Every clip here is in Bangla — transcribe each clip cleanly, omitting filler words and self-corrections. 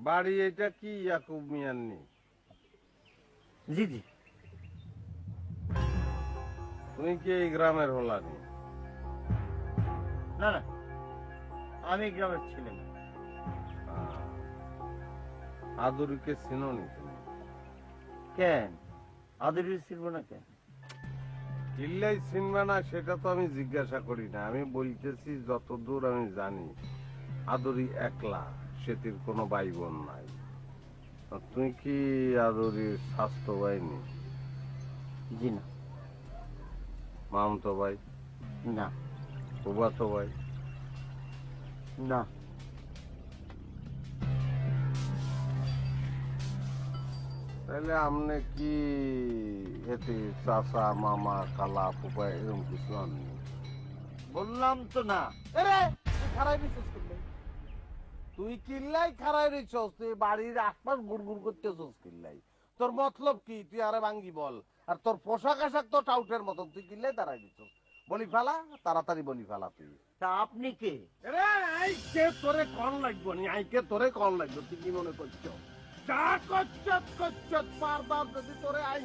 বাড়ি এটা কি ইয়াকুব মিয়ার নি? জি জি। তুমি কি এই গ্রামের হলানি? না না, আমি গ্রামের ছেলে না। আদুরিকে চিনোনি তুমি? কেন আদরি ছিল না কেন? কিল্লাই চিনবে না সেটা তো আমি জিজ্ঞাসা করি না, আমি বলতেছি যতদূর আমি জানি আদুরি একলা, সেটির কোনো ভাই বোন নাই। তুই কি আদুরির স্বাস্থ্য বাইনি? জি না। মামতো ভাই? না ফুফাতো ভাই? না। তাহলে আপনি কি এতে চাচা মামা খালা ফুফা এরকম কিছু আননি? বললাম তো না। আরে তুই খারাই রিসোর্স করলে, তুই কিল্লাই খারাই রিসোর্স, তুই বাড়ির আশপাশ গুড়গুড় করতেছিস কিল্লাই। তোর মতলব কি? তুই আরে ভাঙ্গি বল। আর তোর পোশাক আশাক তো টাউটের মতন, তুই কিল্লাই দাঁড়াই দিছিস। বলি ফেলা, তাড়াতাড়ি বলি ফেলা তুই। তা আপনি কে? আরে আইকে তোরে কন লাগবো নি, আইকে তোরে কন লাগবে, তুই কি মনে করছো? যা করছত করছত পারদার যদি তোরে আই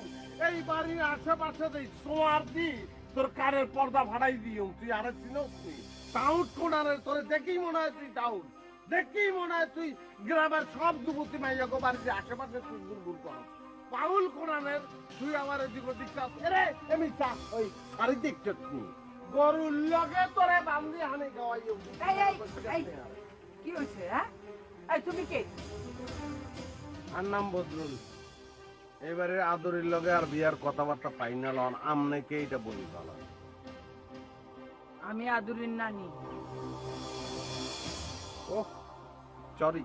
এই বাড়ির আশেপাশে দেই সোয়ার দি, তোর কারের পর্দা ফাড়াই দিও। তুই আরে চিনোস তুই টাউট কোনারে? তোরে দেখেই মনে হয় তুই টাউট, দেখেই মনে হয় তুই গ্রামের সব যুবতী মাইয়া গো বাড়ির আশেপাশে তুই গুড়গুড় করস। পাউল কোনানের তুই আমার এদিক ওদিক চাস। আরে আমি চাস ওই শাড়ি দেখছত তুই গরুর লগে তোরে বান্ধি হানে গাওয়াইও। কি হয়েছে? হ্যাঁ, এই তুমি কে? আর নাম বদরুল। এবারে আদরের লগে আর বিয়ার কথাবার্তা পাই না, লন আমনে কে এটা বলি ভালো। আমি আদুরির নানি। ও সরি,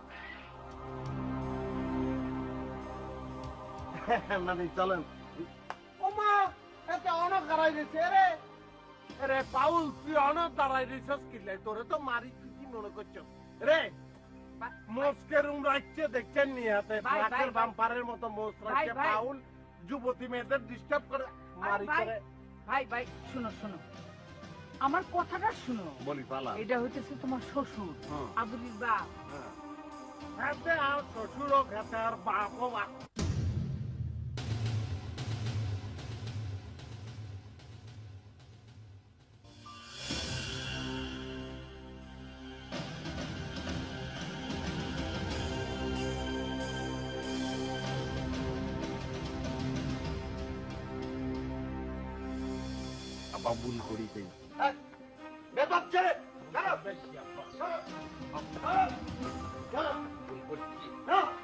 নানি চলেন। ও মা, এতে অনেক হারাই গেছে রে। রে পাউল তুই অনেক দাঁড়াই রিসস কিনলে, তোরে তো মারি, তুই কি মনে করছো রে? মোস্কের রাখছে দেখছেন নি হাতে ট্রাকের বাম্পারের মতো মোস রাখছে পাউল, যুবতী মেয়েদের ডিস্টার্ব করে মারি করে। ভাই ভাই শুনো শুনো, আমার কথাটা শুনো। বলি পালা, এটা হইতেছে তোমার শ্বশুর, আদুরির বাপ। হাতে আর শ্বশুরও খেতে আর বাপও বাপ। বাবুল করি দেই বেদব ছেলে।